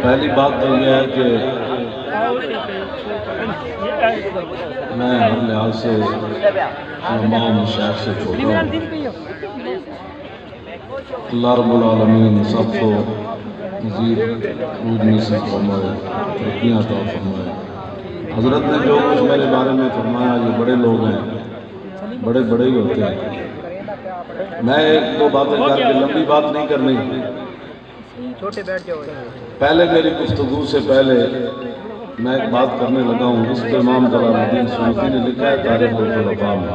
پہلی بات تو یہ ہے کہ میں ہر لحاظ سے علماء و مشائخ سے چھوٹا ہوں۔ اللہ رب العالمین سب کو مزید عروج نصیب فرمائے، ترقیاں عطا فرمائے۔ حضرت نے جو کچھ میرے بارے میں فرمایا، یہ بڑے لوگ ہیں، بڑے بڑے ہی ہوتے ہیں۔ میں ایک دو باتیں کر کے لمبی بات نہیں کرنی۔ پہلے میری گفتگو سے پہلے میں ایک بات کرنے لگا ہوں جس پہ امام جلال الدین سیوطی نے لکھا ہے تاریخ الخلفاء میں۔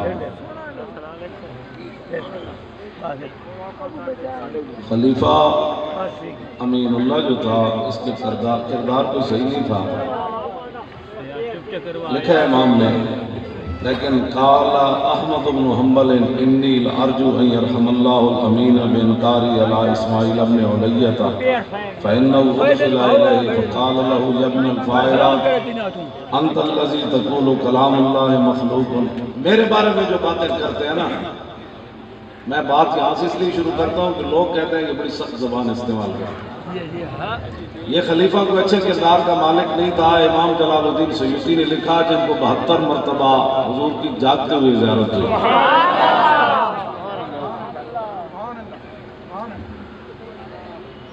خلیفہ امین اللہ جو تھا، اس کے کردار تو صحیح نہیں تھا، لکھا ہے امام نے، لیکن قال احمد بن حنبل انی لارجو ان یرحم اللہ الامین بانکاری علی اسماعیل بن علیہ فانه ارسل الیہ فقال له یا ابن الفاعل انت الذی تقول کلام اللہ مخلوق۔ میرے بارے میں جو باتیں کرتے ہیں نا، میں بات یہاں سے اس لیے شروع کرتا ہوں کہ لوگ کہتے ہیں کہ بڑی سخت زبان استعمال کرتے ہیں۔ یہ خلیفہ کوئی اچھے کردار کا مالک نہیں تھا۔ امام جلال الدین سیوطی نے لکھا جن کو 72 مرتبہ حضور کی جاگتے ہوئے زیارت ہوئی۔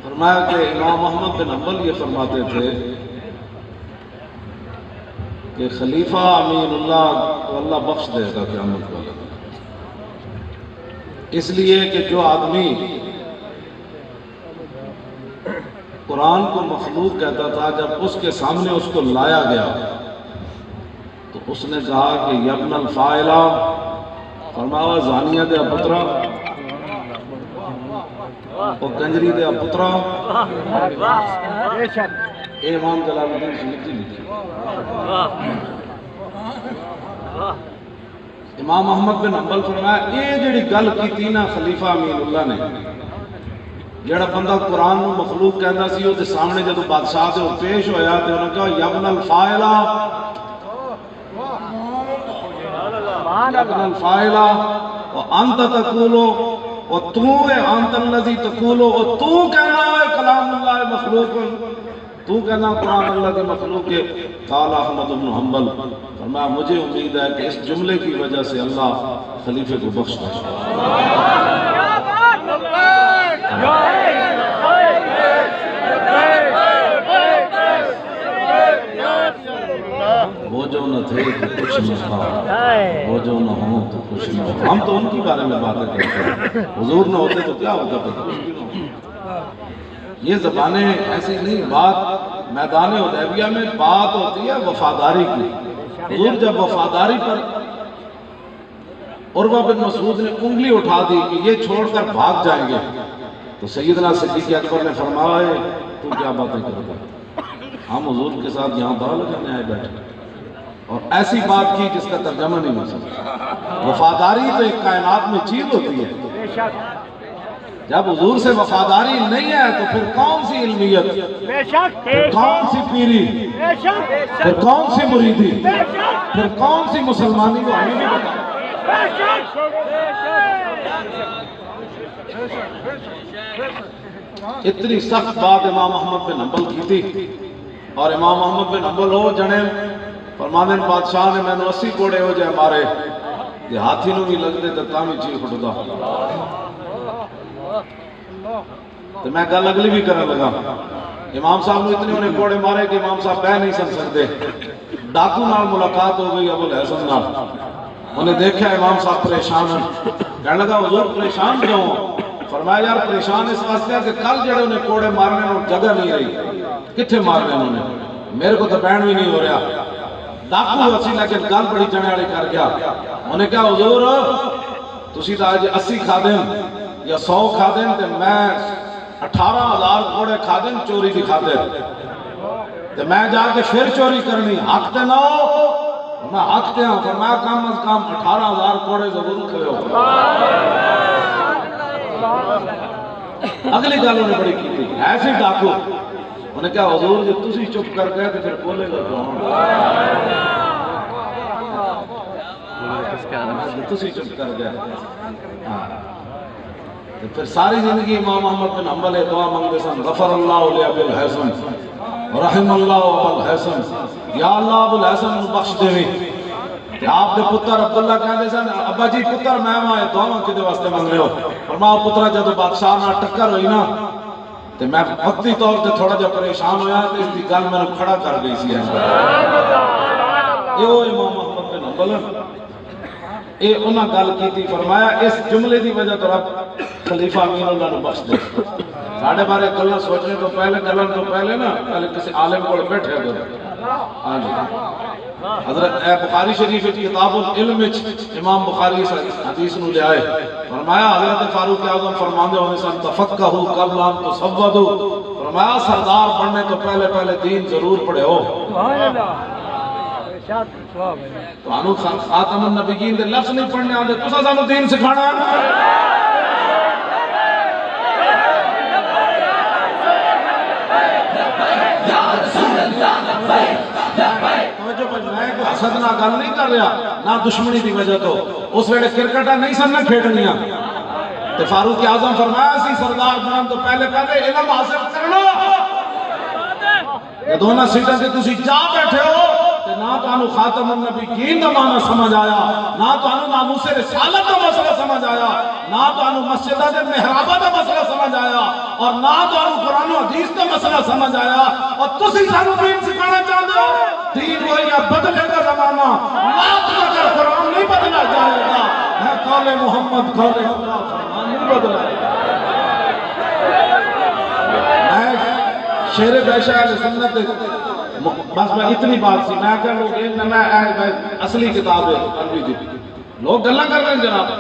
فرمایا کہ امام محمد بن حنبل یہ فرماتے تھے کہ خلیفہ امین اللہ کو اللہ بخش دے گا قیامت کو، اس لیے کہ جو آدمی قرآن کو مخلوق کہتا تھا، جب اس کے سامنے اس کو لایا گیا تو اس نے کہا کہ یبن الفاعلہ، فرمایا زانیہ دے پترا اور کنجری دے پترا۔ اے امام جلال الدین سیوطی لکھی۔ امام احمد بن حنبل فرمایا یہ جڑی گل کی نا خلیفہ امین اللہ نے، جڑا بندہ قرآن نو مخلوق کہندا سی، اس دے سامنے جدو بادشاہ دے پیش ہویا تے انہوں نے کہا یبن الفاعلہ، یبن الفاعلہ وانت تقولو، اور تو ہے انت الذی تقولو، اور تو کہنا ہے کلام اللہ مخلوق، تو کہنا قرآن اللہ کی مخلوق ہے۔ قال احمد بن حنبل، فرمایا مجھے امید ہے کہ اس جملے کی وجہ سے اللہ خلیفے کو بخش دے۔ وہ جو نہ تھے تو کچھ نہ تھا، وہ جو نہ ہوں تو کچھ نہ ہو۔ ہم تو ان کے بارے میں باتیں کرتے ہیں، حضور نہ ہوتے تو کیا ہوتا پتہ۔ یہ زبانیں ایسی نہیں، بات میدان حدیبیہ میں بات ہوتی ہے وفاداری کی۔ حضور جب وفاداری پر عروہ بن مسعود نے انگلی اٹھا دی کہ یہ چھوڑ کر بھاگ جائیں گے، تو سیدنا صدیق اکبر نے فرمایا تو کیا باتیں کرتا ہے، ہم حضور کے ساتھ یہاں دعا لگانے آئے بیٹھے، اور ایسی بات کی جس کا ترجمہ نہیں مل سکتا۔ وفاداری تو ایک کائنات میں چیز ہوتی ہے، جب حضور سے وفاداری نہیں ہے تو پھر کون سی علمیت، پھر کون سی پیری، پھر کون سی مریدی، پھر کون سی مسلمانی، کو ہمیں نہیں بتا۔ اتنی سخت بات امام احمد بن حنبل کی تھی، اور امام احمد بن حنبل ہو جنے فرمانے بادشاہ نے میں نے 80 کوڑے ہو جائے مارے، یہ ہاتھی نو بھی لگ دے تو تامی چیز اٹھتا، تو میں گل اگلی بھی کرنے لگا۔ امام صاحب نے اتنے انہیں کوڑے مارے کہ امام صاحب بہ نہیں سکتے۔ ڈاکو نال ملاقات ہو گئی ابو الحسن نال، انہیں دیکھا امام صاحب پریشان ہیں، کہنے لگا حضور پریشان کیوں؟ فرمایا یار پریشان اس واسطے ہے کہ کل جڑے انہیں کوڑے مارنے اور جگہ نہیں رہی، کتھے مارنے انہوں نے، میرے کو تو بین بھی نہیں ہو رہا۔ ڈاکو اسی لیکن گل بڑی جنے والی کر گیا، انہیں کہا حضور تسی تو آج 80 کھا دیں یا 100 کھا دیں، تو میں 18,000 کوڑے کھا دیں چوری کی کھا دیں، تو میں جا کے پھر چوری کرنی، حق تے نہ ہو، میں حق تے ہوں، فرمایا کم از کم 18,000 کوڑے ضرور کھلے ہو۔ اگلی گل انہیں بڑی کی تھی، ایسی ڈاکو، انہیں کہا حضور جب تسی چپ کر گئے تو پھر بولے گا کون؟ تسی چپ کر گئے۔ پھر ساری زندگی امام احمد بن حنبل دعا مانگتے سن غفر اللہ علیہ ابو الحسن رحم اللہ ابو الحسن یا اللہ ابو الحسن نو بخش دے کہ آپ دے پتر عبداللہ کہندے سن ابا جی پتر میں آئے دعا کدے واسطے مانگ رہے ہو فرمایا پترا جب بادشاہ نال ٹکر ہوئی نا تے میں وقتی طور تے تھوڑا جا پریشان ہویا تے اس دی گل میں کھڑا کر گئی سی یہ وہ امام احمد بن حنبل اے انہاں گل کیتی فرمایا اس جملے دی وجہ تو رب خلیفہ امین اللہ نے بخش دے ساڑھے بارے گلاں سوچنے تو پہلے نا پہلے کسی عالم کو بیٹھے گئے ہاں جی حضرت بخاری شریف کتاب العلم امام بخاری حدیث نو لے آئے فرمایا حضرت فاروق اعظم فرماندے ہونے سن تفقہوا قبل ان تصودوا فرمایا سردار بننے تو پہلے دین ضرور پڑھے ہو سبحان اللہ تو انو خاتم النبیین دے لفظ نہیں پڑھنے آندے تساں سانو دین سکھانا میں حسد نہ گل نہیں کر رہا نہ دشمنی دی وجہ تو اس ویلے کرکٹا نہیں سن نہ کھیڈنیاں تے فاروق اعظم فرمایا سی سردار بنن تو پہلے علم حاصل کرنا یہ دونوں سیٹاں تے تسی جا بیٹھے ہو تے نہ تانوں خاتم النبیین دا معنی سمجھ آیا نہ تانوں ناموس رسالت دا مسئلہ سمجھ آیا نہ تانوں مسجداں دے محراباں دا مسئلہ سمجھ آیا اور نہ تانوں قرآن و حدیث دا مسئلہ سمجھ آیا اور تسی سانوں دین سکھانا چاہتے ہو دین وہی بدلے گا زمانہ لاکھ مگر قرآن نہیں بدلا جائے گا ہے قول محمد قول اللہ قرآن نہیں بدلا میں شیر بیشہ اہل سنت بس میں اتنی بات سی میں کہہ لوگ میں اصلی کتاب ہے عربی دی لوگ گلہ کر رہے ہیں جناب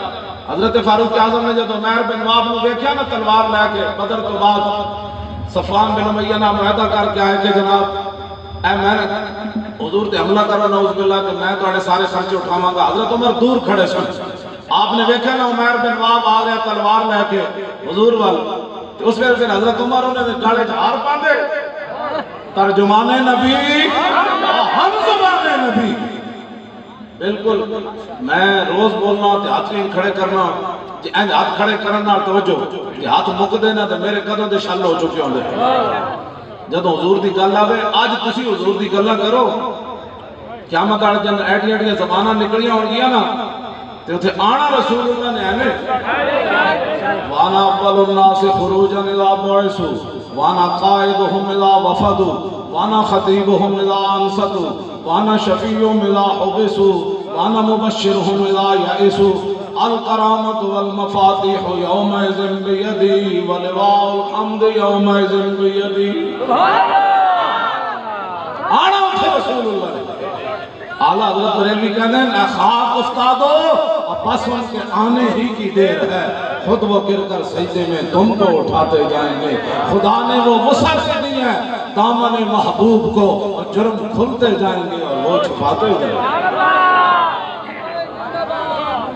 حضرت فاروق اعظم نے جب عمیر بن وہب نو دیکھا نا تلوار لے کے بدر تو بعد صفوان بن امیہ نے معاہدہ کر کے آئے کہ جناب اے میں حضور تے حملہ کرو نعوذ باللہ کہ میں تواڈے سارے خرچے اٹھاواں گا حضرت عمر دور کھڑے سن آپ نے دیکھا نا عمیر بن وہب آ گیا تلوار لے کے حضور وال اس وجہ سے حضرت عمر انہوں نے گالے ہار باندھے ترجمان نبی ہم زبان نبی بالکل میں روز بولنا تے ہاتھ نہیں کھڑے کرنا انج ہاتھ کھڑے کرنا توجہ کہ ہاتھ مک دینا تے میرے قدم دے شل ہو چکے ہوندے جدوں حضور دی گل آوے اج تسی حضور دی گلاں کرو قیامت والے دن ایڈیاں زباناں نکلیاں ہون گیاں نا تے اوتھے آنا رسول اللہ نے ایویں وانا اول الناس خروجا اذا بعثوا وانا قائدهم اذا وفدوا وانا خطيبهم اذا انصتوا وانا شفيعهم اذا حبسوا وانا مبشرهم اذا يئسوا الكرامة والمفاتيح يومئذ بيدي ولواء الحمد يومئذ بيدي آنا اٹھے رسول اللہ اعلیٰ حضرت بریلوی کہنے ہیں خاک استادو اور پس ان کے آنے ہی کی دیر ہے خود وہ گر کر سجدے میں تم کو اٹھاتے جائیں گے خدا نے وہ وسعت سے دی ہے دامن محبوب کو اور جرم کھلتے جائیں گے اور وہ چھپاتے جائیں گے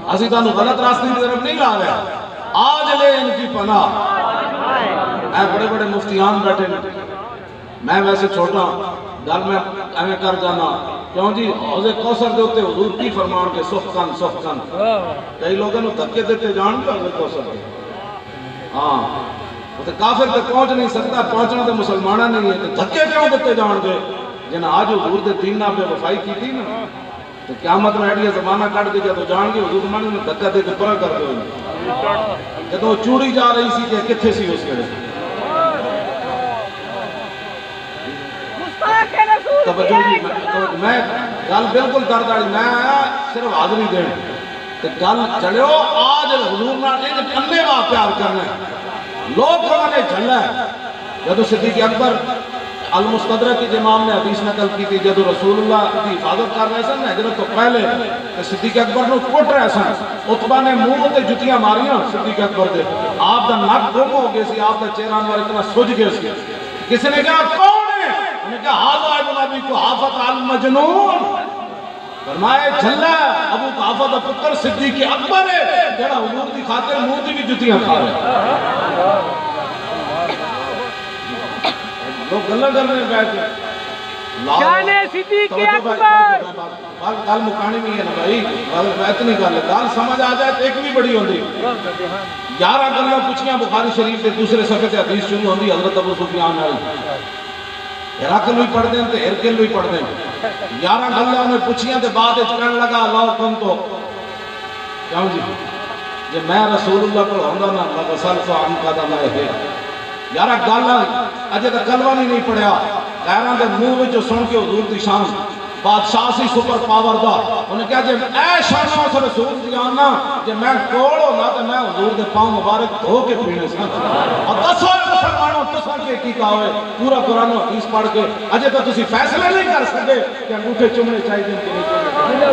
اسی تانوں غلط راستے کی طرف نہیں لا رہے آج لے ان کی پناہ اے بڑے بڑے مفتیان بیٹھے میں ویسے چھوٹا گھر میں ہمیں کر جانا کیوں جی حوض کوثر دے ہوتے حضور کی فرمان کے سخکن کئی لوگوں نے دھکے دیتے جان کے حوض کوثر دے ہاں وہ کافر تے پہنچ نہیں سکتا پہنچنا تے مسلمانہ نہیں ہے تے دھکے کیوں دیتے جان گے جنہیں آج حضور دے دین نہ پہ وفائی کی تھی نا تو قیامت میں ایڈیا زمانہ کٹ کے جب جان گے حضور مانے نے دھکا دے کے پرا کر دے جب وہ چوڑی جا رہی سی کہ کتھے سی اس کے میں گل بالکل درداڑی میں آیا صرف حاضری دین گل چڑھو آج حضور نال ایک اننے وا پیار کرنا ہے لوگ کھانے چلنا ہے جدو صدیق اکبر المستدرک کی امام نے حدیث نقل کی تھی جدو رسول اللہ کی حفاظت کر رہے سن ہجرت تو پہلے صدیق اکبر نو کٹ رہے سن عتبہ نے منہ تے جتیاں ماریاں صدیق اکبر دے آپ دا نک گم ہو گئے سی آپ دا چہرہ انوار اتنا سج گئے سی کسی نے کہا کون ہے انہوں نے کہا حاضر ابن ابی قحافہ المجنون فرمائے جھلا ابو قحافہ دا پتر صدیق اکبر ہے جڑا حضور دی خاطر منہ دی بھی جتیاں کھا رہے لوگ گلہ کر رہے ہیں بیٹھ کے شان صدیق اکبر گل مکانی بھی ہے نا بھائی میں اتنی گل ہے گل سمجھ آ جائے تو ایک بھی بڑی ہوندی 11 گلاں پوچھیاں بخاری شریف کے دوسرے صفحے تے حدیث شروع ہوندی حضرت ابو سفیان والی ہرقل بھی پڑھ دیں تے ہرقل بھی پڑھ دیں 11 گلاں نے پوچھیاں تے بعد وچ کہن لگا لو کم تو کیوں جی جے میں رسول اللہ کو ہوندا نا لبسلت عن قدم ہے یارا گل اجے تک کلمہ نہیں پڑھیا غیراں دے منہ وچ سن کے حضور دی شان بادشاہ سی سپر پاور دا انہیں کہا جے اے شان اس رسول دی آنا جے میں کول ہونا تے میں حضور دے پاؤں مبارک دھو کے پینے سا اور دسو مسلمانوں تساں کے کیتا ہوئے پورا قرآن و حدیث پڑھ کے اجے تو تسی فیصلے نہیں کر سکتے کہ انگوٹھے چومنے چاہیے کہ نہیں چومنے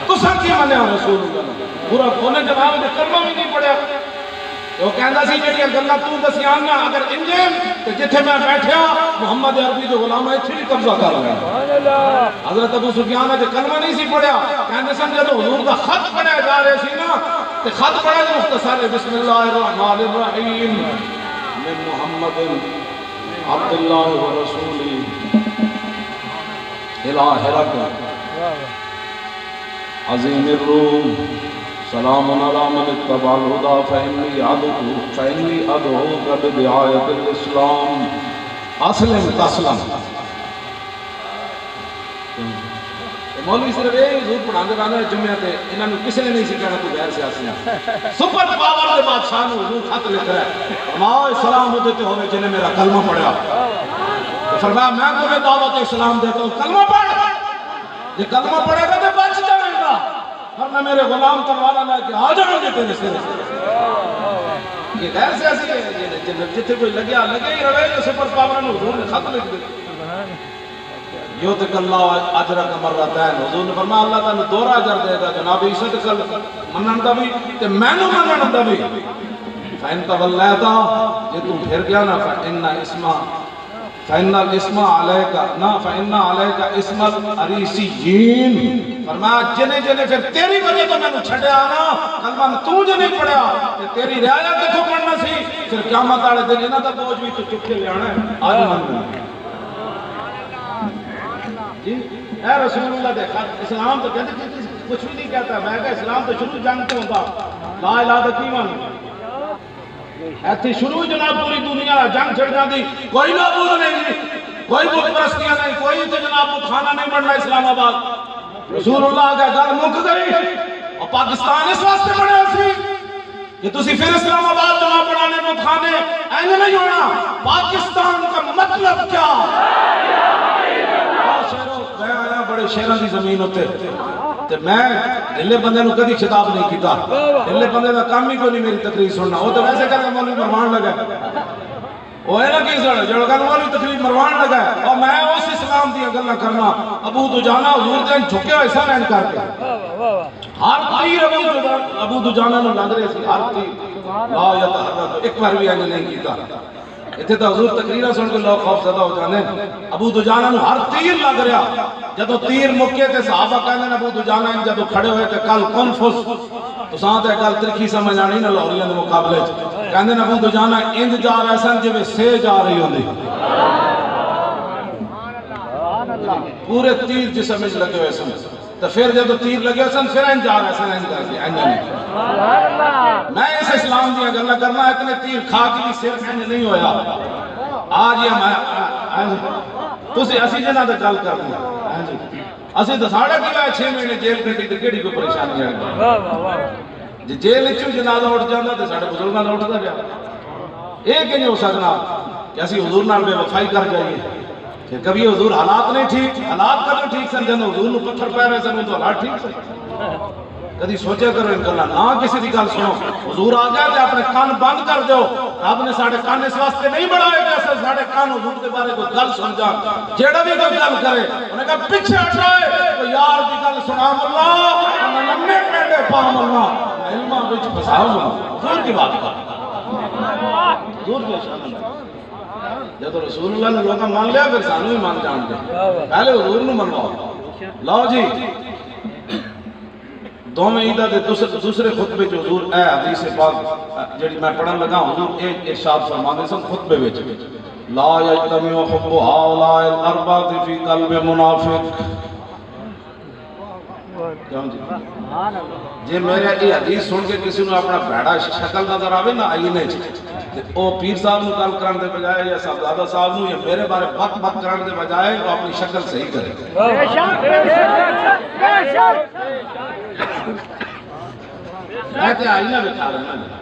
تساں کی منیا رسول اللہ پورا کونے جناب نے کلمہ بھی نہیں پڑھیا وہ کہندا سی جڑیاں گلاں تو دسیاں نا اگر انجن تے جتھے میں بیٹھیا محمد عربی جو غلام ہے ایتھے بھی قبضہ کر لیا سبحان اللہ حضرت ابو سفیان نے کلمہ نہیں سی پڑھیا کہندے سن جدوں حضور دا خط پڑھیا جا رہے سی نا تے خط پڑھیا تے مختصر بسم اللہ الرحمن الرحیم من محمد عبد اللہ و رسولی الہ ہرقل عظیم الروم سلام علی من اتبع الہدی فإنی ادعوک بدعایت الاسلام اسلم تسلم مولوی صرف یہ حضور پڑھاندے رہنا جمعہ تے انہاں نوں کسے نے نہیں سی کہنا تو غیر سیاسی ہیں سپر پاور دے بادشاہ نوں حضور خط لکھ رہا ہے فرمایا اسلام اودے تے ہوے جنے میرا کلمہ پڑھیا فرمایا میں تمہیں دعوت اسلام دیتا ہوں کلمہ پڑھ یہ کلمہ پڑھے گا تو بچ جائے گا ورنہ میرے غلام تلوار لے کے آ جائیں گے تیرے سر یہ غیر سیاسی ہے جتنے کوئی لگیا لگے ہی رہے جو سپر پاور نے حضور نے خط لکھ دیا یو تک اللہ اجرک مرتین حضور نے فرمایا اللہ تعالیٰ دورہ اجر دے گا جناب عیسیٰ تکل منن دا بھی تے میں نو منن دا بھی فَإِن تَوَلَّيْتَ یہ تم پھر گیا نا فَإِنَّ الْإِسْمَ عَلَيْكَ نا فَإِنَّ عَلَيْكَ اسْمَ الْأَرِيسِيِّينَ فرمایا جنے جنے پھر تیری وجہ تو میں نے چھڑے آنا کلمہ تو جنے پڑھیا تیری رعایت کے تو پڑھنا سی پھر قیامت آڑے دن انہاں دا بوجھ بھی تو چکے لے آنا ہے آج من جی اے رسول اللہ دیکھا اسلام تو کہتے کچھ بھی نہیں کہتا میں کہا اسلام تو شروع جنگ تو ہوتا لا الہ الا اللہ ایتھے شروع جناب پوری دنیا جنگ چھڑ جاندی کوئی معبود نہیں کوئی بت پرستیاں نہیں کوئی تے جناب بت خانہ نہیں بننا اسلام آباد رسول اللہ کا گل مک گئی اور پاکستان اس واسطے بنے سی کہ تسی پھر اسلام آباد جناب بنانے بت خانے اینج نہیں ہونا پاکستان کا مطلب کیا میں آیا بڑے شہروں کی زمین ہوتے تے میں دلے بندے نو کدی خطاب نہیں کیتا دلے بندے دا کام ہی کوئی نہیں میری تقریر سننا وہ تو ویسے کہتا مولوی مروان لگا وہ ہے نا کی سن جو کہتا مولوی تقریر مروان لگا اور میں اس اسلام دی گلاں کرنا ابو دجانہ حضور دے جھکے ہوئے سن این کر کے ہر تیر ابو دجانہ نو لگ رہے سی ہر تیر لا یتحرک ایک بار بھی این نہیں کیتا اتنے تو حضور تقریرہ سن کے لوگ خوف زدہ ہو جانے ابو دجانہ نو ہر تیر لگ رہا جدو تیر مکے تھے صحابہ کہنے ابو دجانہ جدو کھڑے ہوئے تھے کل کنفس تو ساتھ ہے کل ترکی سمجھ آنی نا لاہوریاں دے مقابلے کہنے ابو دجانہ اند جا رہے سن جو سے جا رہی ہوندی پورے تیر جسم میں لگے ہوئے سن تو پھر جب تیر لگے ہوئے سن پھر جا رہے سن این کر کے میں اس اسلام دیا گلہ کرنا اتنے تیر کھا کے بھی صرف این نہیں ہویا آج یہ میں تسی اسی جنہ دے گل کر دیں اسی تو ساڑھا کیا ہے 6 مہینے جیل کٹی تو کیڑی کوئی پریشانی ہے جی جیل اچھو جنازہ اٹھ جانا تو ساڑھے بزرگاں اٹھ دا گیا ایک نہیں ہو سکنا کہ اسی حضور نال بے وفائی کر جائیے کہ کبھی حضور حالات نہیں ٹھیک حالات کا تو ٹھیک سن جنہوں حضور نو پتھر پہ رہے سن تو حالات ٹھیک سن کدی سوچے کرو ان گلا نہ کسی دی گل سنو حضور آ گیا تے اپنے کان بند کر دیو رب نے ساڈے کان اس واسطے نہیں بنائے کہ اسے ساڈے کان حضور دے بارے کوئی گل سن جان جیڑا بھی کوئی گل کرے انہیں کہا پیچھے ہٹائے تو یار دی گل سنا مولا انہاں لمے پینڈے پا مولا علماں وچ پھساؤ حضور کی بات کر حضور کی شان جب رسول اللہ نے لوگاں مان لیا پھر سانو ہی مان جان گے پہلے حضور نو منواؤ لاؤ جی دو میں عیدہ دے دوسرے خطبے جو حضور اے حدیث پاک جڑی میں پڑھن لگا حضور ایک ارشاد فرماندے سن خطبے وچ لا یجتمع حب هؤلاء الاربعة فی قلب منافق کیوں جی جی میرے یہ حدیث سن کے کسی نے اپنا بھڑا شکل نظر آوے نا آئینے او پیر صاحب نو گل کرن دے بجائے یا صاحبزادہ صاحب نو یا میرے بارے بک بک کرن دے بجائے وہ اپنی شکل صحیح کرے میں تے آئینہ بچھا رہا نا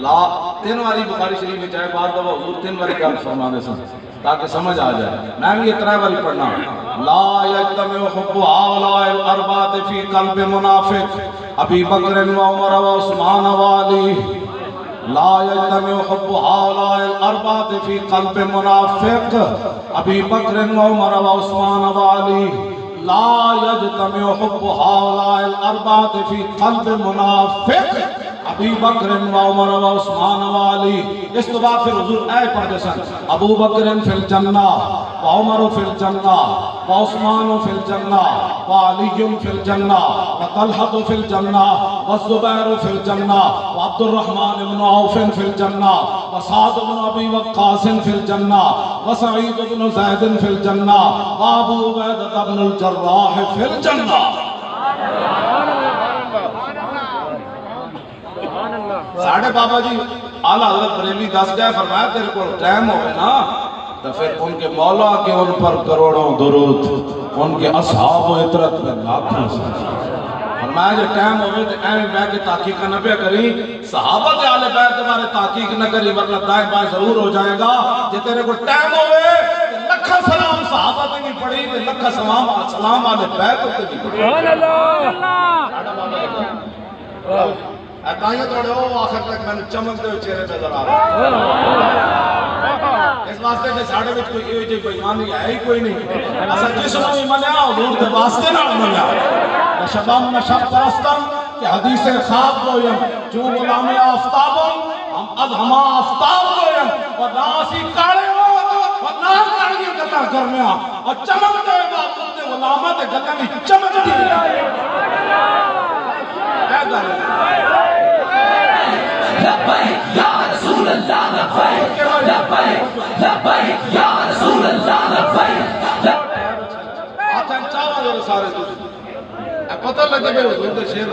لا تین واری بخاری شریف میں چاہے بعد دفعہ حضور تین واری گل فرما دے سن تاکہ سمجھ آ جائے میں بھی اتنا باری پڑھنا لا یجتمع حب هؤلاء الاربعة فی قلب منافق ابی بکر و عمر و عثمان و علی لا یجتمع حب هؤلاء الاربعة فی قلب منافق ابی بکر و عمر و عثمان و علی لا یجتمع حب هؤلاء الاربعة فی قلب منافق ابی بکر و عمر و عثمان و علی اس تو بعد پھر حضور اے پڑھتے سن ابو بکر فی الجنہ و عمر فی الجنہ و عثمان فی الجنہ و علی فی الجنہ و طلحہ فی الجنہ و زبیر فی الجنہ و عبد الرحمن بن عوف فی الجنہ و سعد بن ابی وقاص فی الجنہ و سعید بن زید فی الجنہ و ابو عبیدہ بن الجراح فی الجنہ ساڑھے بابا جی اعلیٰ حضرت بریلوی دس گئے فرمایا تیرے کو ٹائم ہوئے نا تو پھر ان کے مولا کے ان پر کروڑوں درود ان کے اصحاب و عطرت میں لاکھوں سے فرمایا جو ٹائم ہوئے تو اہم بیعت کے تحقیق نہ پہ کری صحابہ کے آلِ بیعت ہمارے تحقیق نہ کری ورنہ دائیں بائیں ضرور ہو جائے گا کہ تیرے کو ٹائم ہوئے لکھا سلام صحابہ تے بھی پڑھی لکھا سلام آلِ بیعت تے بھی پڑھی سبحان اللہ اتائیوں توڑے ہو آخر تک میں نے چمک دے چہرے نظر آ رہا اس واسطے کہ ساڑھے وچ کوئی ایوے جے بیمانی ہے ہی کوئی نہیں اسا جس نو ہی منیا حضور دے واسطے نہ منیا نشبم نشب پرستم کہ حدیث خواب گویم جو غلام آفتابم ہم از ہما آفتاب گویم و ناسی کاڑے ہو و ناس کاڑی گتا کرنے اور چمک دے بابود دے غلامہ دے گتا بھی چمک دی کیا کر رہے لبیک یا رسول اللہ لبیک لبیک لبیک یا رسول اللہ لبیک آتا ہے چاہاں جو سارے دوسرے پتہ لگے بے حضور دے شیر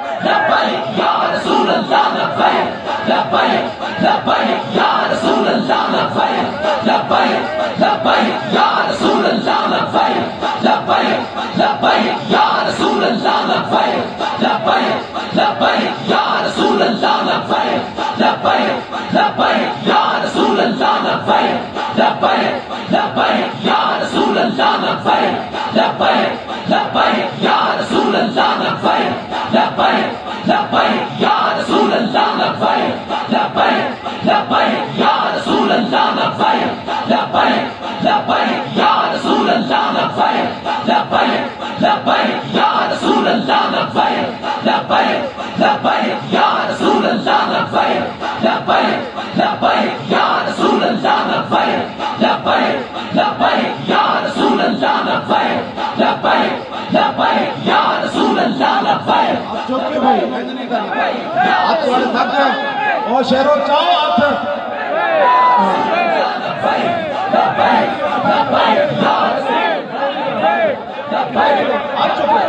لبیک یا رسول اللہ لبیک لبیک لبیک یا رسول اللہ لبیک لبیک لبیک یا رسول اللہ لبیک لبیک لبیک یا رسول اللہ لبیک لبیک لبیک یا رسول اللہ لبیک لبیک لبیک یا رسول اللہ لبیک لبیک لبیک یا رسول اللہ لبیک لبیک لبیک یا رسول اللہ لبیک لبیک لبیک یا رسول اللہ لبیک لبیک لبیک یا رسول اللہ لبیک لبیک لبیک یا رسول اللہ لبیک لبیک لبیک یا رسول اللہ لبیک لبیک لبیک یا رسول اللہ لبیک لبیک لبیک یا رسول اللہ لبیک لبیک لبیک یا رسول اللہ لبیک لبیک لبیک یا رسول اللہ لبیک لبیک لبیک یا رسول اللہ لبیک اب چوکے بھائی نہیں کرنا ہاتھ والے تھک گئے اور شہروں چاہو ہاتھ لبیک لبیک لبیک یا ہاتھ چوکے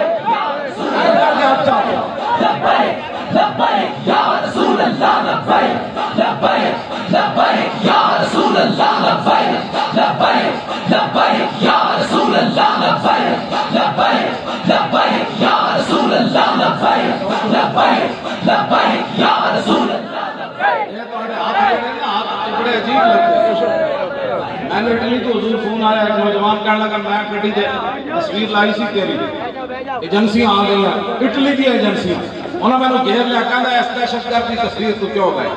لبیک لبیک یا رسول اللہ لبیک لبیک لبیک یا رسول اللہ لبیک لبیک لبیک یا رسول اللہ لبیک لبیک لبیک یا رسول اللہ لبیک لبیک لبیک یا رسول اللہ لبیک یہ تو ہاتھ لگے نا ہاتھ بڑے عجیب لگتے میں نے اٹلی تو حضور فون آیا ایک نوجوان کہنے لگا میں کٹی دے تصویر لائی سی تیری ایجنسیاں آ گئی ہیں اٹلی کی ایجنسیاں انہوں نے میں نے گھیر لیا کہنا ہے اس دہشت گرد کی تصویر تو کیوں گئے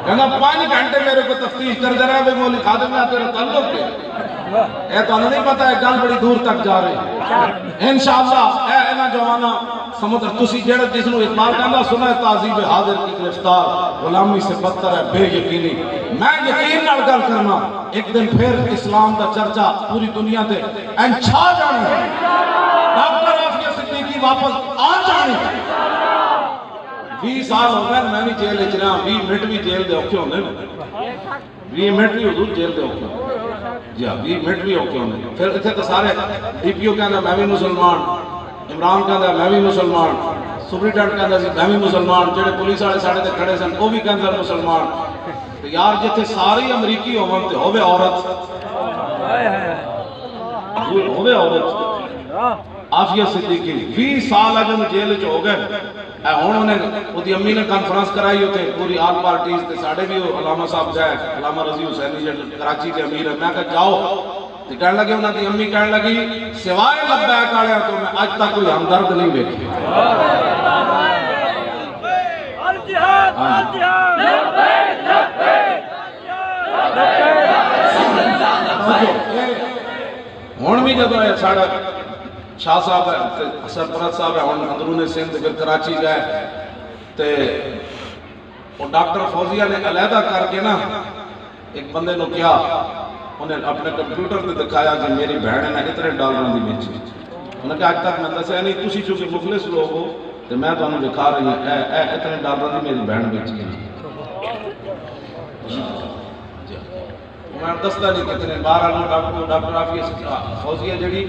کہنا 5 گھنٹے میرے کو تفتیش کر دے رہا ہے بے مولی خادم میں تیرے تعلق کے اے تو نہیں پتا ہے گل بڑی دور تک جا رہی انشاءاللہ اے اینا جوانا سمجھ تسی جیڑا جس نو اقبال کہنا سنا ہے تعذیب حاضر کی گرفتار غلامی سے بدتر ہے بے یقینی میں یقین نال گل کرنا ایک دن پھر اسلام دا چرچا پوری دنیا تے این چھا جانی ڈاکٹر آفیہ صدیقی واپس آ جانی 20 سال ہو گئے میں بھی جیل اچ رہا 20 منٹ بھی جیل دے اوکھے ہوندے 20 منٹ بھی حضور جیل دے اوکے جی ہاں 20 منٹ بھی اوکے ہونے پھر اتنے تو سارے ڈی پی او کہنا میں بھی مسلمان عمران کہنا میں بھی مسلمان سپرنٹینڈنٹ کہنا سی میں بھی مسلمان جڑے پولیس والے ساڑے تے کھڑے سن وہ بھی کہنا مسلمان تو یار جتنے ساری امریکی ہومن تے ہوے عورت ہوے عورت عافیہ صدیقی 20 سال اجن جیل چ ہو گئے اے ہن انہیں اودی امی نے کانفرنس کرائی ہوتے پوری آل پارٹیز تے ساڈے بھی علامہ صاحب گئے علامہ رضی حسینی جڑے کراچی کے امیر ہیں میں کہا جاؤ تے کہنے لگے انہاں دی امی کہنے لگی سوائے لبیک والے تو میں اج تک کوئی ہمدرد نہیں دیکھی الجہاد الجہاد لبیک لبیک ہن بھی جدوں ساڈا شاہ صاحب ہے سرپرست صاحب ہے ہن اندرون سندھ پھر کراچی گئے تے وہ ڈاکٹر فوزیہ نے علیحدہ کر کے نا ایک بندے نو کیا انہیں اپنے کمپیوٹر پہ دکھایا کہ میری بہن نے اتنے ڈالروں دی بیچی انہوں نے کہا آج تک میں دسیا نہیں تسی چونکہ مخلص لوگ ہو تو میں تمہیں دکھا رہی ہوں اے اتنے ڈالروں دی میری بہن بیچی ہے میں دستا نہیں کتنے 12 ڈاکٹر عافیہ فوزیہ جڑی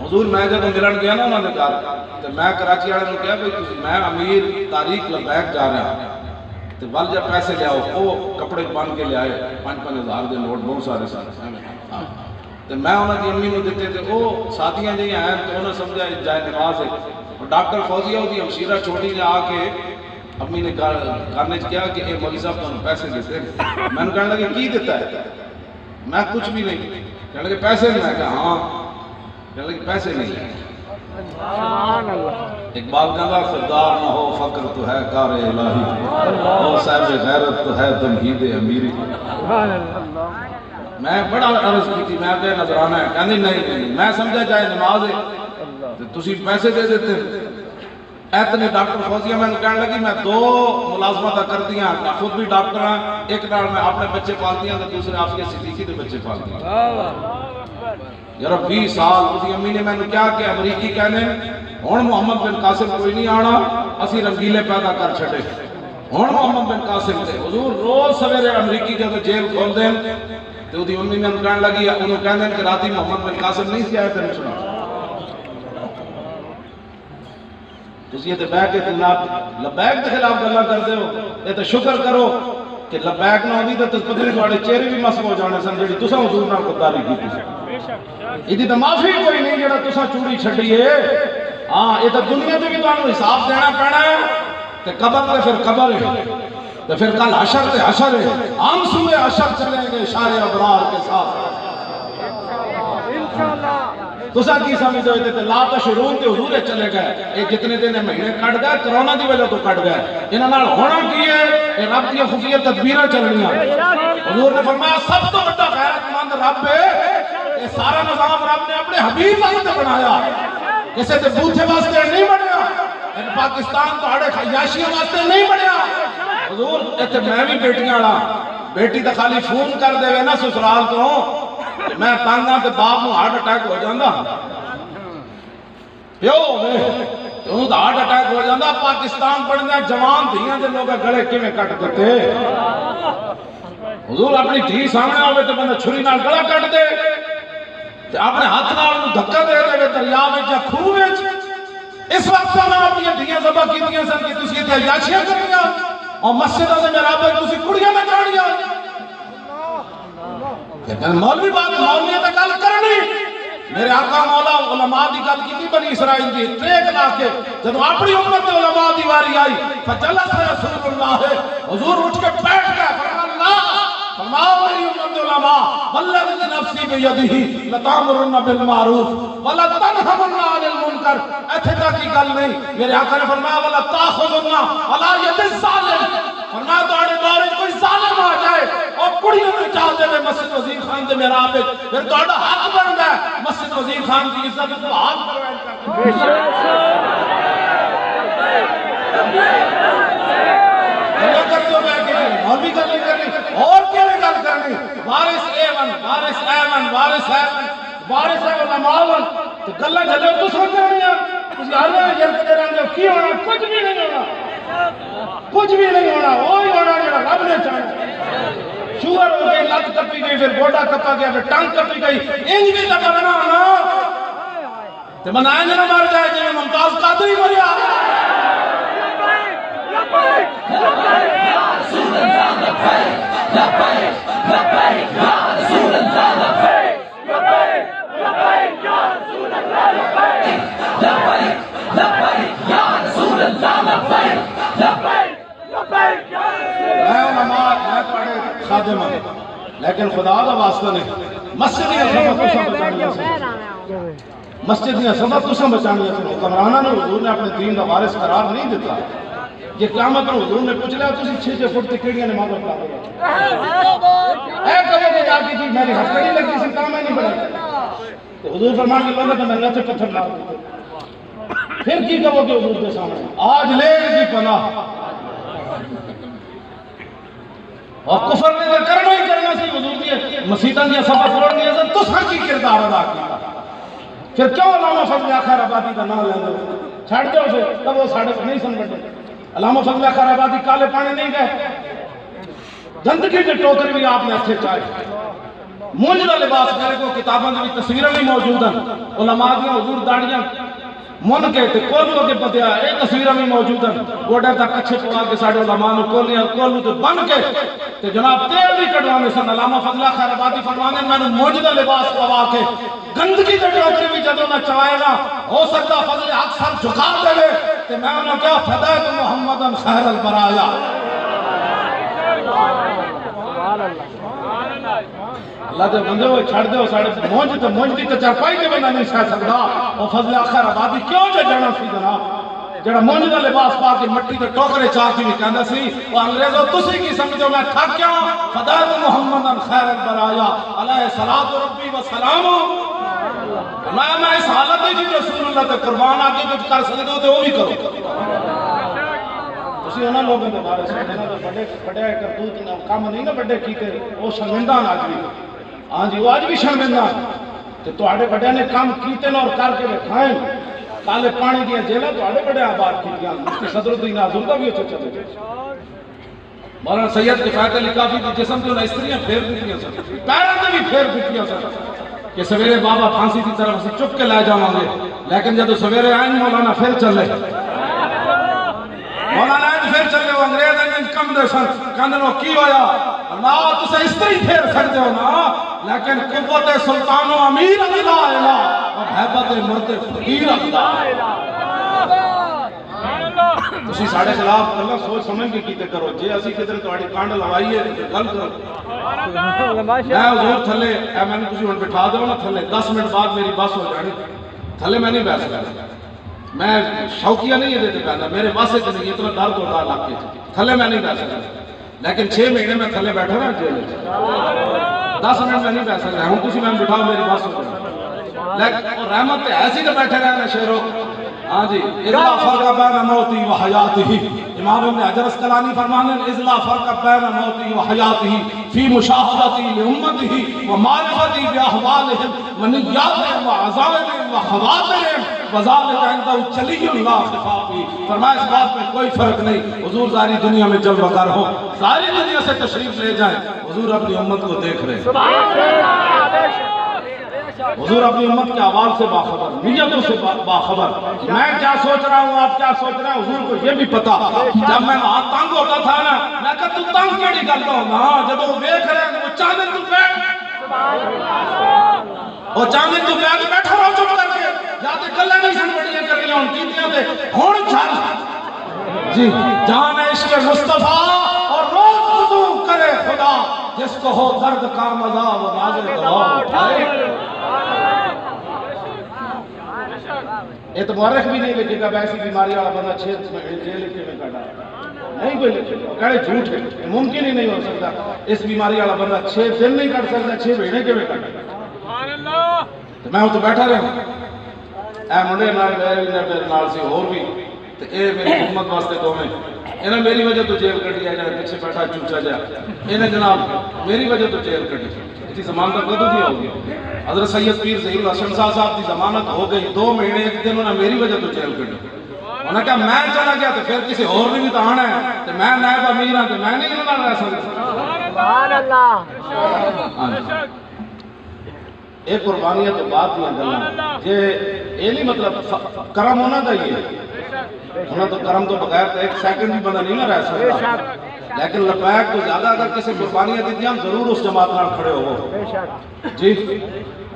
حضور میں جب ملن گیا نا انہوں نے کہا تو میں کراچی والے نے کہا بھائی میں امیر تاریخ لبیک جا رہا ہوں تو ول جب پیسے لے آؤ وہ کپڑے بن کے لے آئے 5-5 ہزار دے نوٹ بہت سارے سارے تو میں انہوں کی امی نے دیتے تھے وہ ساتھیاں جی ہیں تو انہوں نے سمجھا جائے نماز ہے اور ڈاکٹر فوزیہ ہوتی ہمشیرہ چھوٹی نے آ کے امی نے کرنے کیا کہ اے مولوی صاحب تو پیسے دیتے ہیں میں نے کہنے لگے کی دیتا ہے میں کچھ بھی نہیں کہنے لگے پیسے نہیں میں کہا ہاں کہنے لگے پیسے نہیں اقبال کہا خردار نہ ہو فقر تو ہے کار الہی اور صاحب غیرت تو ہے تمہید امیری میں بڑا عرض کی تھی میں کہا نظرانہ ہے کہنے نہیں میں سمجھا جائے نماز ہے تو تسی پیسے دے دیتے ایتنے ڈاکٹر فوزیہ میں نے کہنے لگی میں 2 ملازمت کر دیا خود بھی ڈاکٹر ہیں ایک نال میں اپنے بچے پالتی ہیں تو دوسرے عافیہ صدیقی دے بچے پالتی ہیں یار 20 سال اسی امی نے میں نے کیا کہ امریکی کہنے ہن محمد بن قاسم کوئی نہیں آنا اسی رنگیلے پیدا کر چھڑے ہن محمد بن قاسم تے حضور روز سویرے امریکی جب جیل کھول دیں تو اسی امی میں کہنے لگی انہوں کہنے کہ راتی محمد بن قاسم نہیں سی آئے تھے سنا تسی یہ تے بیٹھ کے جناب لبیک کے خلاف گلاں کرتے ہو یہ تے شکر کرو کہ لبیک نہ ہوندی تے پتہ نہیں تواڈے چہرے بھی مسخ ہو جانے سن جڑی تساں حضور نال غداری کیتی یہ تو معافی کوئی نہیں جڑا تساں چوری چھڈی ہے ہاں یہ تو دنیا تے بھی تانوں حساب دینا پینا ہے تے قبر تے پھر قبر ہے تے پھر کل حشر تے حشر ہے ہم سوئے حشر چلیں گے شار ابرار کے ساتھ تساں کی سمجھتے ہوئے تے لا تشعرون تے حضور چلے گئے یہ جتنے دن مہینے کٹ گئے کرونا دی وجہ تو کٹ گئے انہاں نال ہونا کی ہے یہ رب دی خفیہ تدبیراں چلنیاں حضور نے فرمایا سب تو بڑا غیرت مند رب ہے یہ سارا نظام رب نے اپنے حبیب واسطے بنایا کسے تے بوتھے واسطے نہیں بنیا پاکستان تہاڑے خیاشیاں واسطے نہیں بنیا حضور ایتھے میں بھی بیٹیاں والا بیٹی تے خالی فون کر دے نا سسرال تو میں تانگاں تے باپ نوں ہارٹ اٹیک ہو جاندا پیو ہوے تے انہوں دا ہارٹ اٹیک ہو جاندا پاکستان بڑھنا جوان دھیاں دے لوگ گلے کیویں کٹ دتے حضور اپنی دھی سامنے ہوئے تے بندہ چھری نال گلا کٹ دے تے اپنے ہاتھ نال انہوں دھکا دے دے دریا وچ یا کھوہ وچ اس وقت میں اپنی دھیاں ذبح کیتیاں سن کہ تسی تے عیاشیاں کریاں اور مسجداں دے محراب وچ تسی کڑیاں نہ چاڑیاں لیکن مولوی بات مولوی تے گل کرنی میرے آقا مولا علماء دی گل کیتی بنی اسرائیل دی ٹریک لا کے جب اپنی امت علماء دی واری آئی فجلس رسول اللہ حضور اٹھ کے بیٹھ گئے فرمایا میری امت علماء والذی نفسی بیدہ لتامرن بالمعروف ولا تنہون عن المنکر ایتھے تک کی گل نہیں میرے آقا نے فرمایا ولا تاخذن ولا ید الظالم فرمایا تہاڈے بارے کوئی ظالم آ جائے اور کڑیوں نے چاہ دے مسجد وزیر خان دے محراب وچ پھر تہاڈا حق بندا ہے مسجد وزیر خان دی عزت بحال مولوی گل نہیں کرنی اور کیا گل کرنی وارث ایمن وارث ایمن وارث ایمن وارث علماء تو گلاں جلے تو سمجھ نہیں آ تسی ہر ویلے جلدے رہندے ہو کی ہونا کچھ بھی نہیں ہونا کچھ بھی نہیں ہونا وہی ہونا جڑا رب نے چاہیا شوگر ہو گئی، لت کپی گئی، پھر گوڈا کپا گیا، پھر ٹانگ کپی گئی، انج بھی تو مرنا ہونا تے منائیں نہ مر جائے جی ممتاز قادری مریا میں علماء میں پڑھے خادم ہوں لیکن خدا کا واسطہ نہیں مسجد کی عظمت کو سب بچانی ہے مسجد کی عظمت کو سب بچانی ہے حکمرانہ نے حضور نے اپنے دین کا وارث قرار نہیں دیتا یہ قیامت میں حضور نے پوچھ لیا تسی 6 فٹ تے کیڑیاں نماز پڑھا اے کہو کہ جا کی میری ہتھکڑی لگی سی کام نہیں بنا حضور فرمان کے لوگوں نے میں نہ پتھر لا پھر کی کہو کہ حضور کے سامنے آج لے کی پناہ اور کفر نے کرنا ہی کرنا سی حضور کی مسیحاں دی سبق پڑھنی ہے تو ہر کی کردار ادا کیتا پھر کیوں علامہ فضل آخر آبادی کا نام لیندے چھڑ دو اسے تب وہ ساڑھے نہیں سن بٹے علامہ فضل آخر آبادی کالے پانے نہیں گئے گندگی کے ٹوکر بھی آپ نے اچھے چاہے مونجدہ لباس میرے کو کتابوں میں تصویریں بھی موجود ہیں علماء کی حضور داڑیاں من کے تے کولو کے پتیا اے تصویریں بھی موجود ہیں گوڑے تک اچھے پوا کے ساڑھے علماء نے کولو تے بن کے تے جناب تیل بھی کٹوانے سن علامہ فضلہ خیر آبادی فرمانے میں نے موجودہ لباس پوا کے گندگی کے ٹوکری بھی جدوں نہ چوائے گا ہو سکتا فضل حق سر جھکا دے تے میں انہوں کیا فدایت محمدن خیر البرایا اللہ دے بندے ہوئے چھڑ دے ہو ساڑھے مونج دی تے چرپائی کے بنا نہیں سہ سکتا اور فضل آخر آبادی کیوں جے جانا سی جناب جڑا مونج دا لباس پا کے مٹی تے ٹوکرے چاہ کی بھی کہندا سی وہ انگریزوں تسی کی سمجھو میں تھک گیا فدایت محمدن خیر البرایا علیہ صلاۃ ربی و سلام میں اس حالت جی رسول اللہ تے قربان آ کے کچھ کر سکتے ہو تے وہ بھی کرو تسی انہاں لوگوں دے بارے سمجھنا تے بڑے کرتوت نہ کام نہیں نہ بڑے کیتے وہ شرمندہ آج بھی ہاں جی وہ آج بھی شرمندہ تے تواڈے بڑے نے کام کیتے نہ اور کر کے دکھائیں کالے پانی دیا جیلہ تواڈے بڑے آباد کیتیاں مفتی صدر الدین اعظم کا بھی اچھا چلے مولانا سید کفایت علی کافی کے جسم جو استریاں پھیر دیتیاں سن پیروں تے بھی پھیر دیتیاں سن کہ سویرے بابا پھانسی کی طرف سے چپ کے لے جاواں گے لیکن جب سویرے آئیں مولانا پھر چلے مولانا پھر چلے وہ انگریز نے کم دے سن کہندے کی ہویا اللہ تسے استری پھیر سکتے ہو نا لیکن قوت سلطان و امیر لا الہ اور حیبت مرد فقیر اللہ تسی ساڑھے خلاف اللہ سوچ سمجھ کے کیتے کرو جے اسی کدھر تواڈی کانڈ لوائیے گل کرو میں حضور تھلے اے میں نے تسی ہن بٹھا دو نا تھلے 10 منٹ بعد میری بس ہو جانی تھلے میں نہیں بیٹھ سکتا میں شوقیہ نہیں ہے دیتے پہنا میرے واسے کے نہیں اتنا درد ہوتا لگ کے تھلے میں نہیں بیٹھ سکتا لیکن 6 مہینے میں تھلے بیٹھا نا جیل 10 منٹ میں نہیں بیٹھ سکتا ہوں کسی میں بٹھاؤ میری بس ہو جائے لیکن رحمت ایسی تو بیٹھے رہنا شیرو ہاں جی اذلا فرق بین موتی و حیاتی امام ابن حجر اسقلانی فرمانے اذلا فرق بین موتی و حیاتی فی مشاہدتی لامتی و معرفتی باحوالہم و نیاتہم و عزائمہم و خواترہم وذالک عندہ چلی اللہ خفافی فرمایا اس بات میں کوئی فرق نہیں حضور ساری دنیا میں جلوہ گر ہو ساری دنیا سے تشریف لے جائیں حضور اپنی امت کو دیکھ رہے ہیں حضور اپنی امت کے اعمال سے باخبر نیتوں سے باخبر میں کیا سوچ رہا ہوں آپ کیا سوچ رہے ہیں حضور کو یہ بھی پتا جب میں وہاں تنگ ہوتا تھا نا میں کہا تو تنگ کیڑی کرتا ہوں نا جب وہ دیکھ رہے ہیں وہ چاہنے تو بیٹھ وہ چاہنے تو بیٹھا رہو چپ کر کے جاتے گلے نہیں سن بڑیاں کر لیا ان کیتیاں دے ہون چھل جی جان عشق مصطفیٰ اور روز وضو کرے خدا جس کو ہو درد کا مزہ وہ نازل دعا اٹھائے یہ تو مورخ بھی نہیں لکھے گا ایسی بیماری والا بندہ 6 مہینے جیل کے میں کٹا نہیں کوئی لکھے گا کہے جھوٹ ہے ممکن ہی نہیں ہو سکتا اس بیماری والا بندہ 6 دن نہیں کٹ سکتا 6 مہینے کے میں کٹا تو میں تو بیٹھا رہا ہوں اے منڈے نال سے اور بھی تو اے میری حکومت واسطے دو میں انہیں میری وجہ تو جیل کٹی ہے جائے پیچھے بیٹھا چوچا جائے انہیں جناب میری وجہ تو جیل کٹی اسی ضمانت کدو دی ہوگی حضرت سید پیر ظہیر حسن صاحب کی ضمانت ہو گئی 2 مہینے ایک دن انہیں میری وجہ تو جیل کٹی انہوں نے کہا میں چلا گیا تو پھر کسی اور بھی تو آنا ہے تو میں نائب امیر ہوں تو میں نہیں رہ سکتا سبحان اللہ یہ قربانیاں تو بات دیا گلا یہ نہیں مطلب کرم ہونا چاہیے ہونا تو کرم تو بغیر تو ایک سیکنڈ بھی بندہ نہیں نہ رہ سکتا لیکن لبیک تو زیادہ اگر کسی قربانیاں دیتی ہم ضرور اس جماعت نال کھڑے ہو جی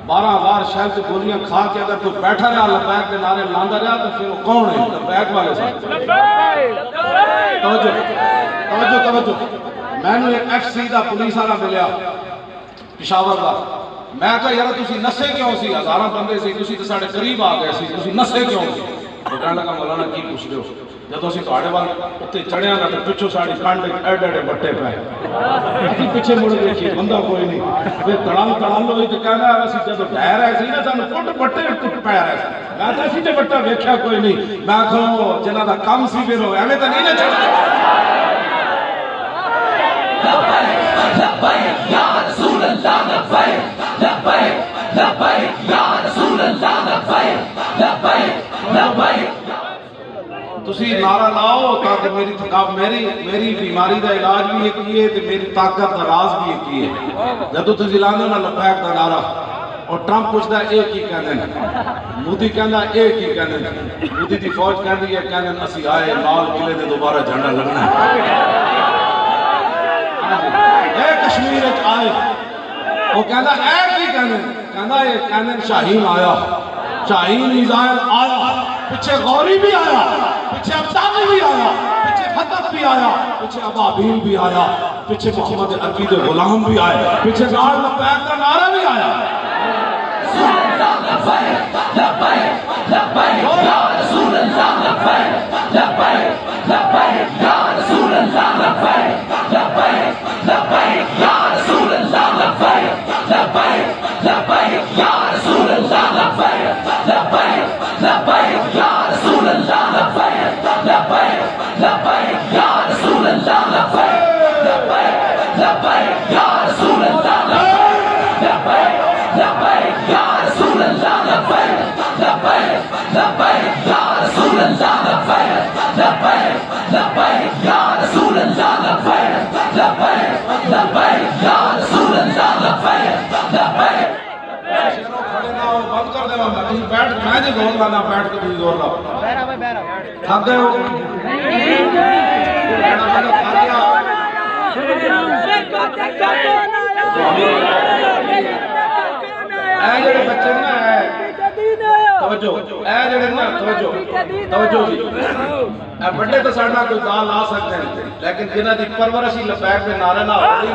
12,000 شہر سے گولیاں کھا کے اگر کوئی بیٹھا رہا لبیک کے نعرے لاندہ رہا تو پھر وہ کون ہے لبیک والے صاحب توجہ میں نے ایک ایف سی دا پولیس والا ملیا پشاور دا میں کہا یار تسی نسے کیوں سی ہزاراں بندے سی تسی تے ساڈے قریب آ گئے سی تسی نسے کیوں سی وہ کہنے لگا مولانا کی پوچھ رہے ہو جدو اسی تواڈے وال اتنے چڑھیا نا تے پچھوں ساڈی کنڈ ایڈے بٹے پے اسی پیچھے مڑ دیکھی بندہ کوئی نہیں پھر تڑال ہوئی تے کہنا اسی جدو ڈہ رہے سی نا سانو کٹ بٹے ٹٹ پے رہے سی میں تے اسی تے بٹا ویکھیا کوئی نہیں میں کہو جنہاں دا کم سی پھر ہو ایویں تے نہیں نہ چڑھ لبیک یا رسول اللہ لبیک لبیک لبیک یا رسول اللہ لبیک لبیک لبیک تسی نعرہ لاؤ تاکہ میری تھکاو میری بیماری دا علاج بھی ایک ہی ہے تے میری طاقت دا راز بھی ایک ہی ہے جدو تسی لاندے نا لبیک دا نعرہ اور ٹرمپ پوچھدا ایک ہی کہندے مودی کہندا ایک ہی کہندے مودی دی فوج کہندی ہے کہندے اسی آئے لال قلعے تے دوبارہ جھنڈا لگنا ہے اے کشمیر وچ آئے وہ کہندا ایک ہی کہندا یہ کہندے شاہین آیا شاہین میزائل آیا پیچھے غوری بھی آیا پیچھے ابدالی بھی آیا پیچھے فتح بھی آیا پیچھے ابابیل بھی آیا پیچھے محمد عقید غلام بھی آئے پیچھے نار لبیک کا نعرہ بھی آیا لبیک لبیک لبیک یا رسول اللہ لبیک لبیک لبیک یا رسول اللہ لبیک لبیک لبیک یا رسول اللہ لبیک لبیک لبیک یا رسول اللہ لبیک لبیک لبیک یا رسول اللہ لبیک لبیک لبیک یا رسول اللہ لبیک لبیک لبیک یا رسول اللہ لبیک لبیک یا رسول اللہ لبیک لبیک لبیک یا رسول اللہ لبیک لبیک لبیک یا رسول اللہ لبیک لبیک لبیک یا رسول اللہ لبیک لبیک کھڑے نہ ہو بند کر دے میں کہیں بیٹھ میں نہیں زور لانا بیٹھ کے بھی زور لا تھک گئے ہو اے جڑے بچے نا توجہ اے جڑے نا توجہ جی اے بڑے تو ساڈا کوئی گال لا سکتے ہیں لیکن جنہاں دی پرورش ہی لبیک دے نعرے نہ ہوئی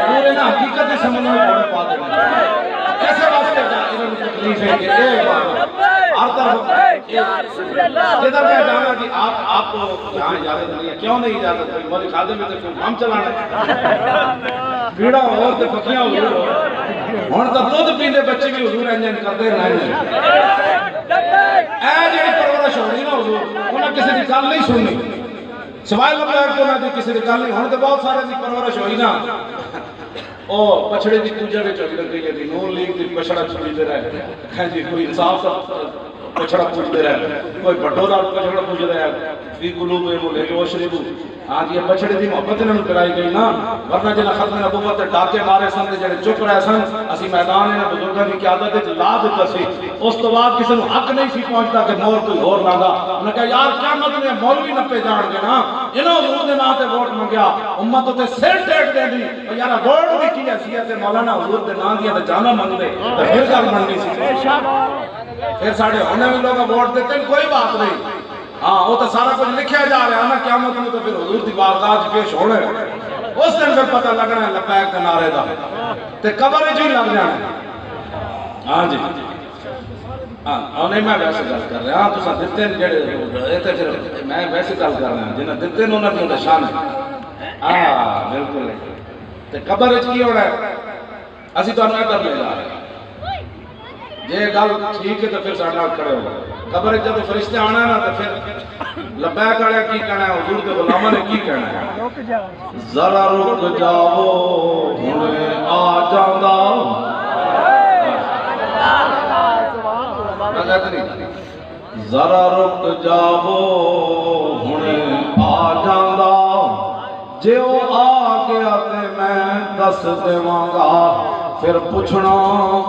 پورے نا حقیقت سمجھنے میں بڑے پا دیں کیسے واسطے انہوں نے تکلیف ہے کہ اے ہر طرف ادھر کہہ جانا کہ آپ کو یہاں اجازت نہیں ہے کیوں نہیں اجازت ہے مولی خادم میں تو ہم چلانا بیڑا اور تے پکیاں حضور ہن تک دودھ پیندے بچے بھی حضور انجن کرتے رہے ہیں اے جڑی پرورش ہونی نا حضور انہاں کسی دی گل نہیں سننی سوائے لبیک تو نہ دی کسی دی گل نہیں ہن تے بہت سارے دی پرورش ہوئی نا او پچھڑے دی پوجا وچ ہوئی لگی ہے نون لیگ دی پچھڑا پوجتے رہے ہیں جی کوئی انصاف سا پچھڑا پوجتے رہے کوئی بڑھو دا پچھڑا پوج رہا ہے فی قلوب لے جو شریبو ہاں یہ پچھڑے دی محبت انہوں کرائی گئی نا ورنہ جنہ ختم نبوت ڈاکے مارے سن جڑے چپ رہے سن اسی میدان انہاں بزرگاں کی قیادت وچ لا دتا سی اس تو بعد کسی نوں حق نہیں سی پہنچتا کہ مور کوئی اور لاندا انہاں کہا یار قیامت میں مولوی نپے جان گے نا انہاں حضور دے نام تے ووٹ منگیا امت تے سر ٹیک دے دی یار ووٹ دی کی حیثیت ہے مولانا حضور دے نام دی تے جانا منگ دے تے پھر گل بننی سی پھر ساڈے ہونے بھی لوگ ووٹ دیتے کوئی بات نہیں ہاں وہ تو سارا کچھ لکھیا جا رہا ہے نا قیامت میں تو پھر حضور دی بارگاہ وچ پیش ہونا ہے اس دن پھر پتہ لگنا ہے لبیک کے نعرے دا تے قبر وچ ہی لگ جانا ہاں جی ہاں نہیں میں ویسے گل کر رہا ہاں تساں دتے جڑے اے تے پھر میں ویسے گل کر رہا جنہاں دتے نے انہاں دی شان ہے ہاں بالکل تے قبر وچ کی ہونا ہے اسی تانوں ادھر لے جا رہے ہیں یہ گل ٹھیک ہے تو پھر ساڈے نال کھڑے ہو قبر جب فرشتے آنا ہے نا تو پھر لبیک والے کی کہنا ہے حضور کے غلاماں نے کی کہنا ہے ذرا رک جاؤ ہنے آ جاندا ذرا رک جاؤ ہنے آ جاندا جے وہ آ گیا تے میں دس دیواں پھر پوچھنا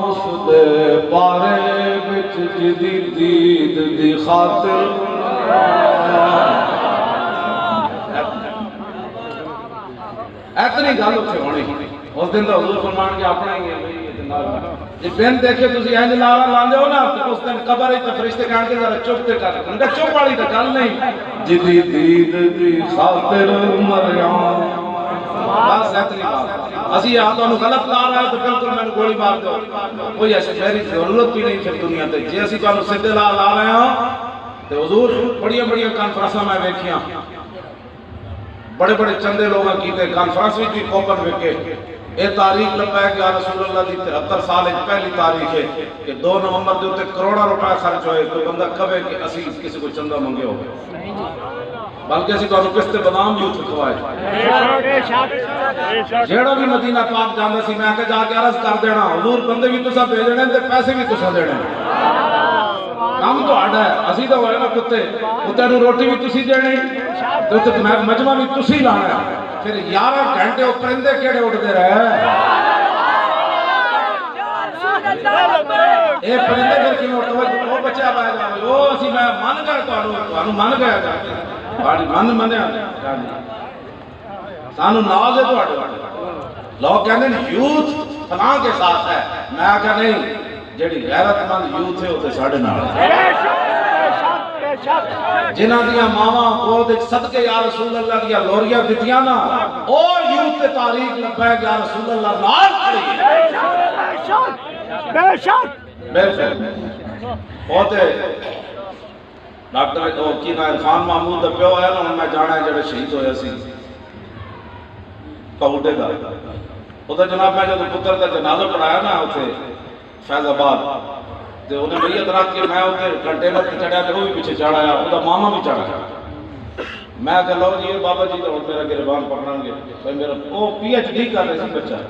اس دے بارے وچ جدی دید دی خاطر اتنی گل اتنے ہونی اس دن تو حضور فرمان کے اپنا ہی ہے جی بین دیکھے تسی اینج نعرہ لاندے ہو نا تو اس دن قبر وچ فرشتے کہن کے ذرا چپ تے کر ان کا چپ والی تے گل نہیں جدی دید دی خاطر مریم بس اتنی بات اسی یہاں تو غلط لا رہا ہے تو بالکل میں گولی مار دو کوئی ایسی میری ضرورت بھی نہیں پھر دنیا تے جی اسی تو سیدھے لا رہے ہوں تو حضور بڑی بڑی کانفرنساں میں ویکھیاں بڑے بڑے چندے لوگاں کیتے کانفرنس وچ بھی کوپن وکے اے تاریخ لبا ہے کہ رسول اللہ دی 73 سال پہلی تاریخ ہے کہ 2 نومبر دے اوتے کروڑا روپے خرچ ہوئے کوئی بندہ کہے کہ اسی کسی کو چندہ منگے ہو بلکہ اسی تو کس تے بادام بھی اتھے کھوائے جیڑا بھی مدینہ پاک جاندا سی میں کہ جا کے عرض کر دینا حضور بندے بھی تساں بھیجنے تے پیسے بھی تساں دینے کام تو آڈا ہے اسی تو ہوئے نا کتے نو روٹی بھی تسی دینی تو مجمع بھی تسی لانا ہے پھر 11 گھنٹے وہ پرندے کیڑے اٹھتے رہے اے پرندے پھر کیوں اٹھتے وہ بچے آ جائے گا وہ اسی میں من گئے تو من گیا جا من سانو ناز ہے تو لوگ کہنے یوتھ فلاں کے ساتھ ہے میں آگا نہیں جیڑی غیرت مند یوتھ ہے ہوتے ساڑھے نال جنہ دیا ماما کو صدقے یا رسول اللہ دیا لوریاں دیتیاں نا او یوتھ تاریخ لبا ہے یا رسول اللہ نال کھڑی بے شک ہوتے ڈاکٹر کی نا عرفان محمود دا پیو ہے نا میں جانا ہے جڑے شہید ہویا سی پہوٹے دا ادھر جناب میں جب پتر دا جنازہ پڑھایا نا ہوتے فیض آباد تو انہیں بھئی ادراک کہ میں ادھر کنٹینر پہ چڑھا تو وہ بھی پیچھے چڑھا آیا ادھر ماما بھی چڑھا میں کہا لو جی بابا جی تو میرا گربان پڑھنا گے بھئی میرا وہ پی ایچ ڈی کر رہے سی بچہ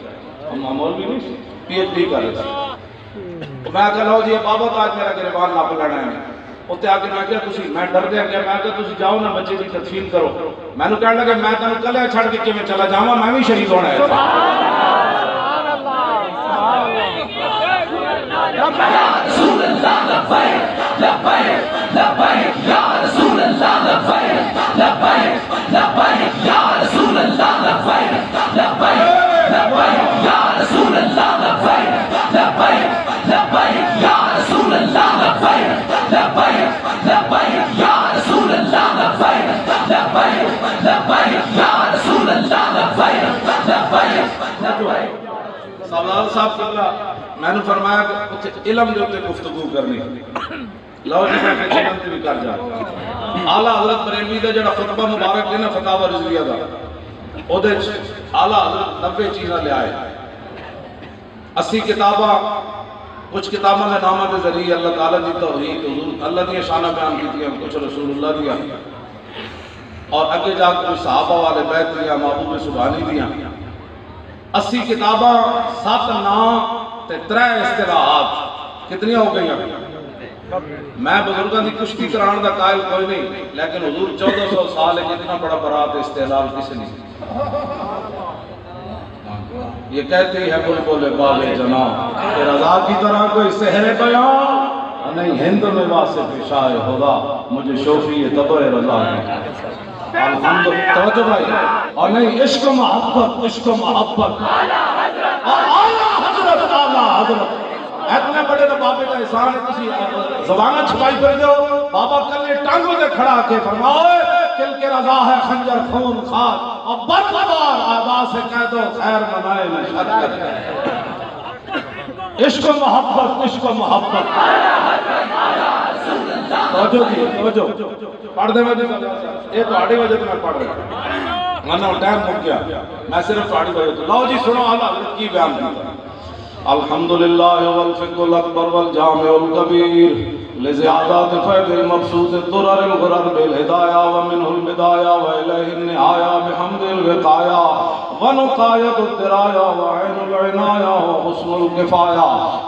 ہم معمول بھی نہیں پی ایچ ڈی کر رہے سی تو میں کہا لو جی بابا تو آج میرا گربان ناپ لینا ہے اتنے آگے میں کہا تسی میں ڈر گیا کہ میں کہا تسی جاؤ نا بچے کی تدفین کرو میں نے کہنے لگا میں تنوں کلے چھڑ کے میں چلا جاؤں میں بھی شہید ہونا ہے Ya Rasulullah labbaik labbaik labbaik ya Rasulullah labbaik labbaik labbaik ya Rasulullah labbaik labbaik labbaik ya Rasulullah labbaik labbaik labbaik ya Rasulullah labbaik labbaik labbaik ya Rasulullah labbaik labbaik labbaik ya Rasulullah labbaik labbaik labbaik سوال صاحب کرلا میں نے فرمایا کہ کچھ علم جو تے گفتگو کرنی لو جی میں پھر علم بھی کر جا اعلیٰ حضرت بریلوی دا جڑا خطبہ مبارک ہے نا فتاوی رضویہ دا او دے اعلیٰ حضرت 90 چیزاں لے آئے 80 کتاباں کچھ کتاباں کے نامہ کے ذریعے اللہ تعالیٰ دی توحید حضور اللہ دی شانہ بیان کی دیا کچھ رسول اللہ دیا اور اگے جا کے کچھ صحابہ والے بیت دیا محبوب سبحانی دیا 80 کتاباں 7 نام تے 3 اصطلاحات کتنی ہو گئی ہیں میں بزرگاں دی کشتی کران دا قائل کوئی نہیں لیکن حضور 1400 سال ہے جتنا بڑا برات استحلال کسی نہیں یہ کہتی ہے بلبل باب جنا کہ رضا کی طرح کوئی سحر بیان نہیں ہند میں واسف شاہ خدا مجھے شوفی طبع رضا ہے الحمدللہ توجہ بھائی اور نہیں عشق و محبت اعلیٰ حضرت اتنے بڑے تو بابے کا احسان ہے کسی زبانہ چھپائی کر دو بابا کلے ٹانگوں سے کھڑا کے فرماؤ کل کے رضا ہے خنجر خون خار اور برقبار آبا سے کہہ دو خیر منائے میں شد کر عشق و محبت توجہ پڑھ دے وجہ یہ تہاڈی وجہ تو میں پڑھ رہا ہوں ورنہ ٹائم مک گیا میں صرف تہاڈی وجہ تو لاؤ جی سنو اعلیٰ حضرت کی بیان کیا الحمدللہ والفقہ الاکبر والجامع الکبیر لزیادات فیض المبسوط الدرر الغرر بالہدایہ ومنہ البدایہ وإلیہ النہایہ بحمد الوقایہ ونقاية الدراية وعين العناية وحسن الكفاية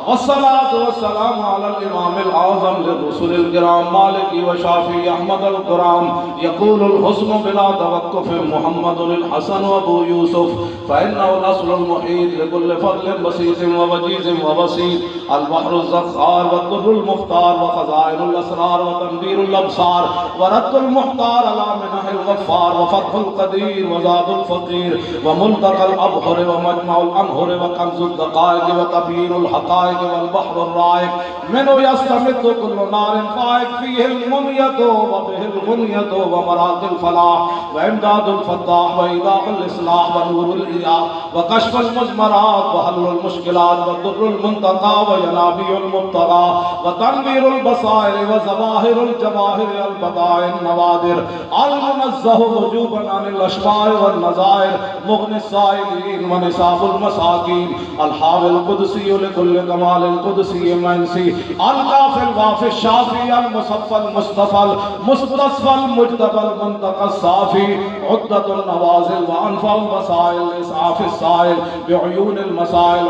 والصلاة والسلام على الإمام الأعظم للرسل الكرام مالك وشافي أحمد الكرام يقول الحسن بلا توقف محمد الحسن وأبو يوسف فإنه الأصل المحيط لكل فضل بسيط ووجيز وبسيط البحر الزخار والدر المختار وخزائن الأسرار وتنبير الأبصار ورد المحتار على منح الغفار وفتح القدير وزاد الفقير وملتقى الأبحر ومجمع الأنهر وكنز الدقائق وتبيين الحقائق والبحر الرائق منه يستمد كل نار فائق فيه المنية وبه الغنية ومراق الفلاح وإمداد الفتاح وإيضاح الإصلاح ونور الإياه وكشف المزمرات وحل المشكلات والضر المنتقى وينابيع المبتغى وتنوير البصائر وزواهر الجواهر البضائع النوادر المنزه وجوبا عن الأشباه والنظائر مغني السائلين ونصاف المساكين الحاوي القدسي لكل كمال القدسي منسي الكافي الوافي الشافي المصفى المصطفى المستصفى المجتبى المنتقى الصافي عدة النوازل وأنفى الوسائل لإسعاف السائل بعيون المسائل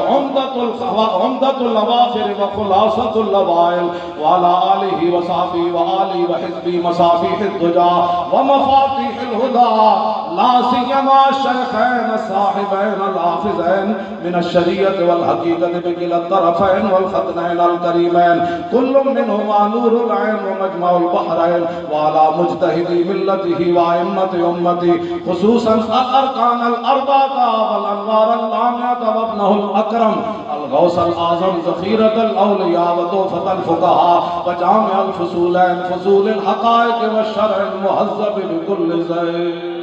عمدة الأواخر وخلاصة اللوائل وعلى آله وصحبه وآله وحزبه مصابيح الدجى ومفاتيح الهدى لا سيما الشيخين الصاحبين الحافظين من الشريعة والحقيقة بكلا الطرفين والختنين الكريمين كل منهما نور العين ومجمع البحرين وعلى مجتهدي ملته وأئمة أمتي خصوصا الأركان الأربعة والأنوار اللامعة وابنه الأكرم الغوث الأعظم ذخيرة الأولياء وتوفة الفقهاء وجامع الفصولين فصول الحقائق والشرع المهذب بكل زين